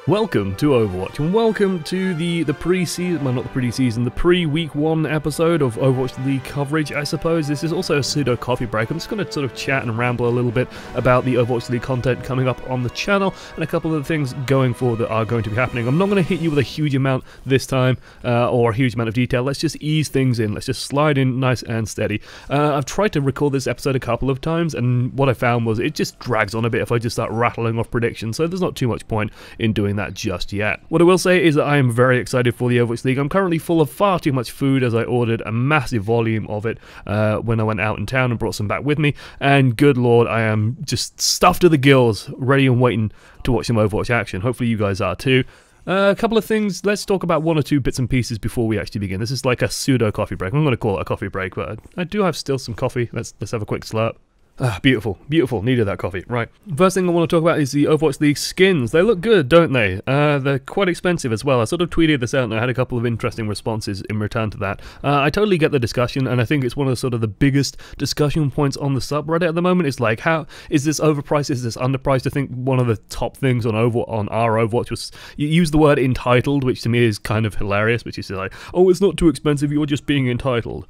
Welcome to Overwatch, and welcome to the pre-season, well not the pre-season, the pre-week 1 episode of Overwatch League coverage, I suppose. This is also a pseudo coffee break. I'm just going to sort of chat and ramble a little bit about the Overwatch League content coming up on the channel, and a couple of the things going forward that are going to be happening. I'm not going to hit you with a huge amount this time, or a huge amount of detail. Let's just ease things in, let's just slide in nice and steady. I've tried to record this episode a couple of times, and what I found was it just drags on a bit if I just start rattling off predictions, so there's not too much point in doing that just yet. What I will say is that I am very excited for the Overwatch League. I'm currently full of far too much food as I ordered a massive volume of it when I went out in town and brought some back with me, and good lord, I am just stuffed to the gills, ready and waiting to watch some Overwatch action. Hopefully you guys are too. A couple of things, let's talk about one or two bits and pieces before we actually begin. This is like a pseudo coffee break. I'm going to call it a coffee break, but I do have still some coffee. Let's have a quick slurp. Ah, beautiful, beautiful, needed that coffee. Right, first thing I want to talk about is the Overwatch League skins. They look good, don't they? They're quite expensive as well. I sort of tweeted this out and I had a couple of interesting responses in return to that. I totally get the discussion, and I think it's one of the sort of the biggest discussion points on the subreddit at the moment. It's like, how is this overpriced, is this underpriced? I think one of the top things on our Overwatch was, you use the word entitled, which to me is kind of hilarious, which is like, oh, it's not too expensive, you're just being entitled.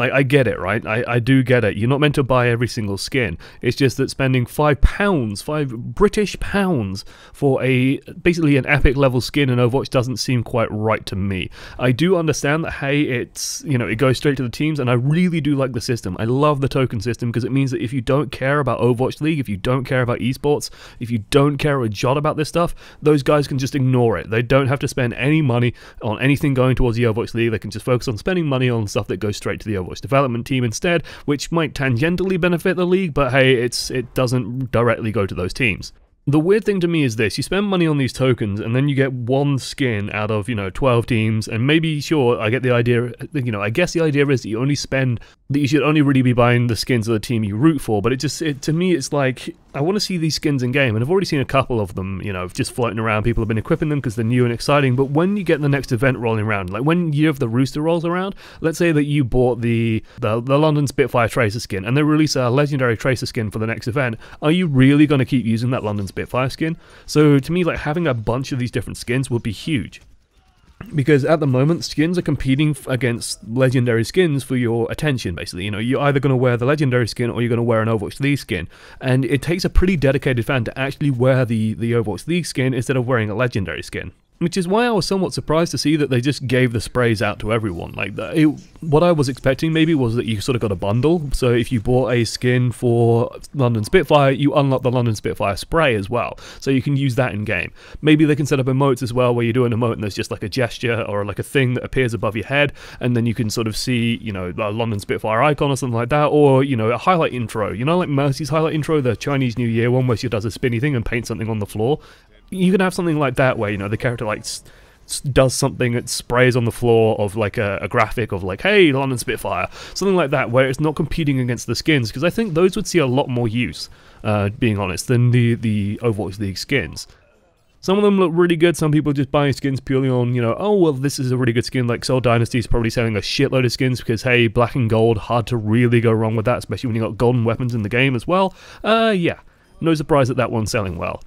I get it, right? I do get it. You're not meant to buy every single skin. It's just that spending £5 British pounds for basically an epic level skin in Overwatch doesn't seem quite right to me. I do understand that, hey, it's, you know, it goes straight to the teams, and I really do like the system. I love the token system because it means that if you don't care about Overwatch League, if you don't care about esports, if you don't care a jot about this stuff, those guys can just ignore it. They don't have to spend any money on anything going towards the Overwatch League. They can just focus on spending money on stuff that goes straight to the Overwatch development team instead, which might tangentially benefit the league, but hey, it doesn't directly go to those teams. The weird thing to me is this: you spend money on these tokens and then you get one skin out of, 12 teams, and maybe, sure, I get the idea, I guess the idea is that you should only really be buying the skins of the team you root for, but to me it's like, I want to see these skins in game, and I've already seen a couple of them, just floating around. People have been equipping them because they're new and exciting, but when you get the next event rolling around, like when Year of the Rooster rolls around, let's say that you bought the London Spitfire Tracer skin, and they release a legendary Tracer skin for the next event, are you really going to keep using that London Spitfire skin? So to me, like, having a bunch of these different skins would be huge. Because at the moment, skins are competing against legendary skins for your attention, basically. You're either going to wear the legendary skin or you're going to wear an Overwatch League skin. And it takes a pretty dedicated fan to actually wear the Overwatch League skin instead of wearing a legendary skin. Which is why I was somewhat surprised to see that they just gave the sprays out to everyone. Like, what I was expecting maybe was that you sort of got a bundle. So if you bought a skin for London Spitfire, you unlock the London Spitfire spray as well. So you can use that in game. Maybe they can set up emotes as well, where you do an emote and there's just like a gesture or like a thing that appears above your head, and then you can sort of see, a London Spitfire icon or something like that, or, a highlight intro. Like Mercy's highlight intro, the Chinese New Year one, where she does a spinny thing and paints something on the floor. You can have something like that where, the character does something, it sprays on the floor of like a graphic of like, hey, London Spitfire, something like that, where it's not competing against the skins, because I think those would see a lot more use, being honest, than the Overwatch League skins. Some of them look really good. Some people just buying skins purely on, oh, well, this is a really good skin. Like Soul Dynasty is probably selling a shitload of skins because, hey, black and gold, hard to really go wrong with that, especially when you got golden weapons in the game as well. Yeah, no surprise that one's selling well.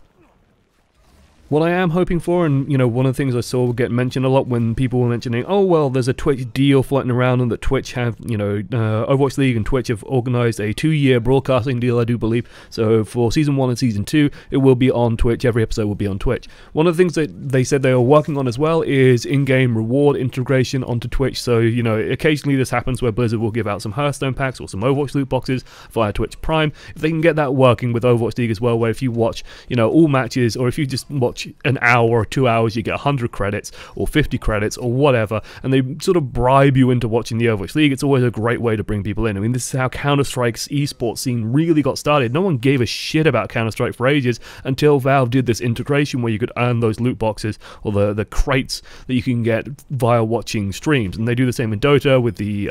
What I am hoping for, and one of the things I saw get mentioned a lot when people were mentioning, oh well, there's a Twitch deal floating around, and that Twitch have, Overwatch League and Twitch have organised a 2-year broadcasting deal, I do believe. So for Season 1 and Season 2, it will be on Twitch, every episode will be on Twitch. One of the things that they said they were working on as well is in-game reward integration onto Twitch. So, occasionally this happens where Blizzard will give out some Hearthstone packs or some Overwatch loot boxes via Twitch Prime. If they can get that working with Overwatch League as well, where if you watch, all matches, or if you just watch an hour or 2 hours, you get 100 credits or 50 credits or whatever, and they sort of bribe you into watching the Overwatch League. It's always a great way to bring people in. I mean, this is how Counter-Strike's esports scene really got started. No one gave a shit about Counter-Strike for ages until Valve did this integration where you could earn those loot boxes or the crates that you can get via watching streams. And they do the same in Dota with the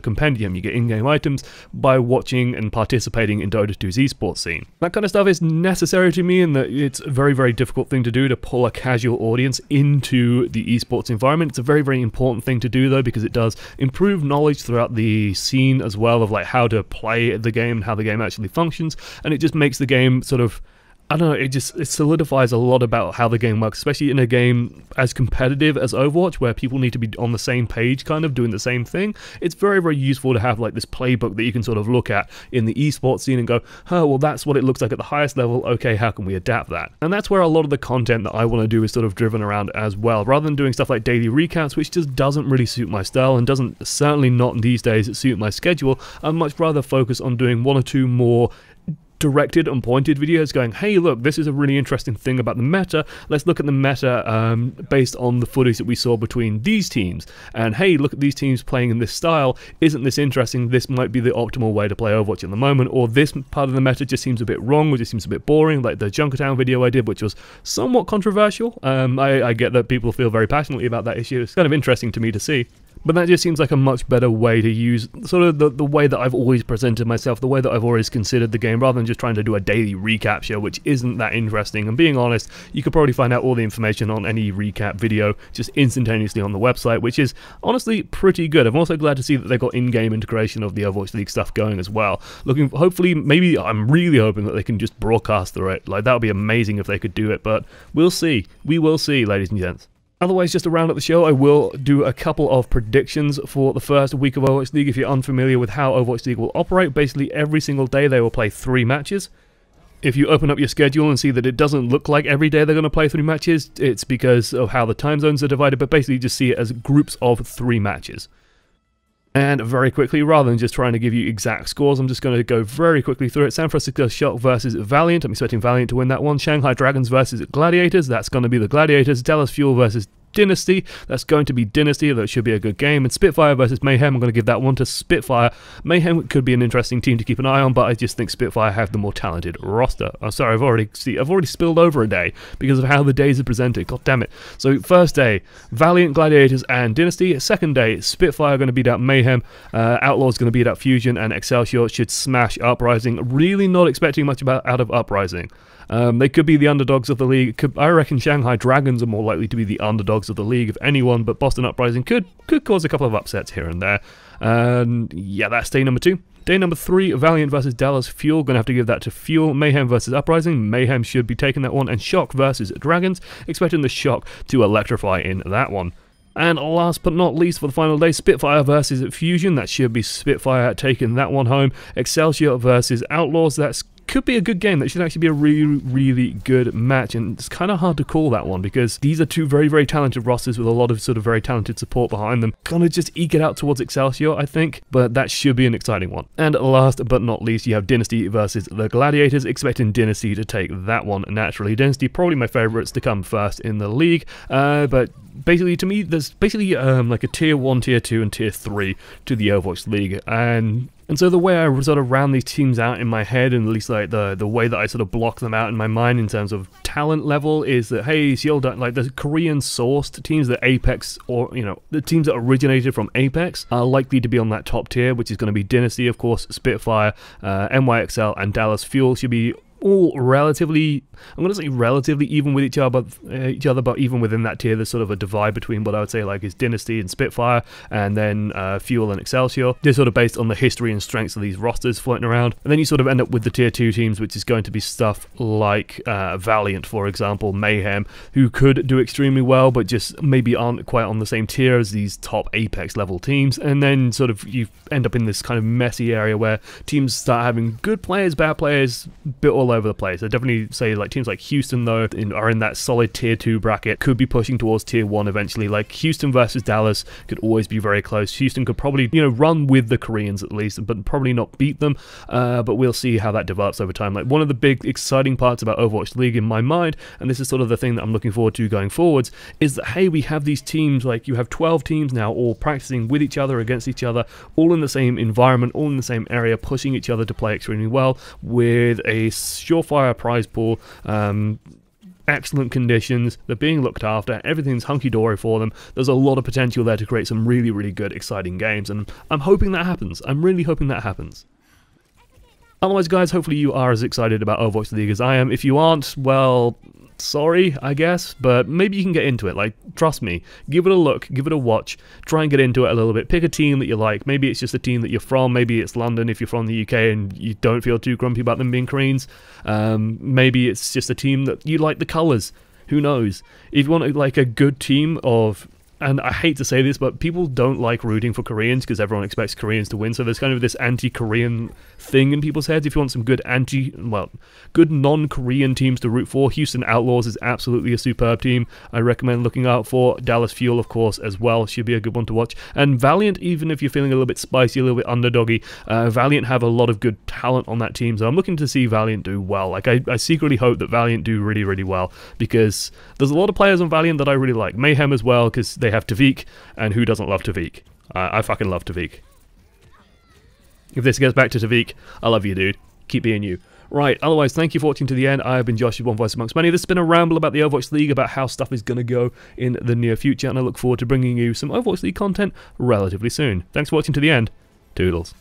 compendium. You get in-game items by watching and participating in Dota 2's esports scene. That kind of stuff is necessary to me, in that it's a very, very difficult thing to do, to pull a casual audience into the esports environment. It's a very, very important thing to do, though, because it does improve knowledge throughout the scene as well, of like how to play the game and how the game actually functions, and it just makes the game sort of I don't know, it solidifies a lot about how the game works, especially in a game as competitive as Overwatch, where people need to be on the same page, kind of doing the same thing. It's very, very useful to have like this playbook that you can sort of look at in the esports scene and go, oh, well, that's what it looks like at the highest level, okay, how can we adapt that? And that's where a lot of the content that I want to do is sort of driven around as well, rather than doing stuff like daily recaps, which just doesn't really suit my style and doesn't, certainly not these days, suit my schedule. I'd much rather focus on doing one or two more directed and pointed videos going, hey look, this is a really interesting thing about the meta, let's look at the meta based on the footage that we saw between these teams, and hey, look at these teams playing in this style, isn't this interesting, this might be the optimal way to play Overwatch at the moment, or this part of the meta just seems a bit wrong, or just seems a bit boring, like the Junkertown video I did, which was somewhat controversial. I get that people feel very passionately about that issue, it's kind of interesting to me to see. But that just seems like a much better way to use sort of the way that I've always presented myself, the way that I've always considered the game, rather than just trying to do a daily recap show, which isn't that interesting. And being honest, you could probably find out all the information on any recap video just instantaneously on the website, which is honestly pretty good. I'm also glad to see that they've got in-game integration of the Overwatch League stuff going as well. Hopefully, maybe I'm really hoping that they can just broadcast through it. Like, that would be amazing if they could do it, but we'll see. We will see, ladies and gents. Otherwise, just to round up the show, I will do a couple of predictions for the first week of Overwatch League. If you're unfamiliar with how Overwatch League will operate, basically every single day they will play 3 matches. If you open up your schedule and see that it doesn't look like every day they're going to play 3 matches, it's because of how the time zones are divided, but basically just see it as groups of 3 matches. And very quickly, rather than just trying to give you exact scores, I'm just going to go very quickly through it. San Francisco Shock versus Valiant. I'm expecting Valiant to win that one. Shanghai Dragons versus Gladiators. That's going to be the Gladiators. Dallas Fuel versus Dynasty. That's going to be Dynasty. That should be a good game. And Spitfire versus Mayhem. I'm going to give that one to Spitfire. Mayhem could be an interesting team to keep an eye on, but I just think Spitfire have the more talented roster. Oh, sorry, I've already spilled over a day because of how the days are presented. God damn it. So first day, Valiant, Gladiators, and Dynasty. Second day, Spitfire going to beat out Mayhem. Outlaws going to beat out Fusion, and Excelsior should smash Uprising. Really not expecting much out of Uprising. They could be the underdogs of the league. I reckon Shanghai Dragons are more likely to be the underdogs of the league, if anyone, but Boston Uprising could cause a couple of upsets here and there. Yeah, that's day number 2. Day number 3, Valiant versus Dallas Fuel. Going to have to give that to Fuel. Mayhem versus Uprising. Mayhem should be taking that one. And Shock versus Dragons. Expecting the Shock to electrify in that one. And last but not least for the final day, Spitfire versus Fusion. That should be Spitfire taking that one home. Excelsior versus Outlaws. Could be a good game. That should actually be a really, really good match, and it's kind of hard to call that one because these are 2 very, very talented rosters with a lot of sort of very talented support behind them. Kind of just eke it out towards Excelsior, I think, but that should be an exciting one. And last but not least, you have Dynasty versus the Gladiators. Expecting Dynasty to take that one naturally. Dynasty probably my favourites to come first in the league, but basically to me there's basically like a tier 1, tier 2 and tier 3 to the Overwatch League, and so the way I sort of round these teams out in my head, and at least like the way that I sort of block them out in my mind in terms of talent level, is that, hey, Seoul, like the Korean sourced teams, the Apex, or the teams that originated from Apex are likely to be on that top tier, which is going to be Dynasty, of course, Spitfire, NYXL, and Dallas Fuel should be all relatively, I'm going to say relatively even with each other, but even within that tier, there's sort of a divide between what I would say like is Dynasty and Spitfire, and then Fuel and Excelsior. They're sort of based on the history and strengths of these rosters floating around, and then you sort of end up with the tier 2 teams, which is going to be stuff like Valiant, for example, Mayhem, who could do extremely well, but just maybe aren't quite on the same tier as these top Apex level teams, and then sort of you end up in this kind of messy area where teams start having good players, bad players, bit all over the place. I definitely say like teams like Houston though are in that solid tier 2 bracket, could be pushing towards tier 1 eventually. Like Houston versus Dallas could always be very close. Houston could probably run with the Koreans at least, but probably not beat them, but we'll see how that develops over time. Like one of the big exciting parts about Overwatch League in my mind, and this is sort of the thing that I'm looking forward to going forwards, is that hey, we have these teams, like you have 12 teams now all practicing with each other, against each other, all in the same environment, all in the same area, pushing each other to play extremely well with a surefire prize pool, excellent conditions, they're being looked after, everything's hunky-dory for them. There's a lot of potential there to create some really, really good, exciting games, and I'm hoping that happens. I'm really hoping that happens. Otherwise, guys, hopefully you are as excited about Overwatch League as I am. If you aren't, well, sorry, I guess, but maybe you can get into it. Like, trust me, give it a look, give it a watch, try and get into it a little bit. Pick a team that you like. Maybe it's just a team that you're from. Maybe it's London if you're from the UK and you don't feel too grumpy about them being Koreans. Maybe it's just a team that you like the colours. Who knows? If you want like a good team of... And I hate to say this, but people don't like rooting for Koreans because everyone expects Koreans to win. So there's kind of this anti-Korean thing in people's heads. If you want some good good non-Korean teams to root for, Houston Outlaws is absolutely a superb team. I recommend looking out for Dallas Fuel, of course, as well. Should be a good one to watch. And Valiant, even if you're feeling a little bit spicy, a little bit underdoggy, Valiant have a lot of good talent on that team. So I'm looking to see Valiant do well. Like, I secretly hope that Valiant do really, really well because there's a lot of players on Valiant that I really like. Mayhem as well, because they have Tavik, and who doesn't love Tavik? I fucking love Tavik. If this gets back to Tavik, I love you, dude. Keep being you. Right, otherwise, thank you for watching to the end. I have been Josh, one voice amongst many. This has been a ramble about the Overwatch League, about how stuff is going to go in the near future, and I look forward to bringing you some Overwatch League content relatively soon. Thanks for watching to the end. Toodles.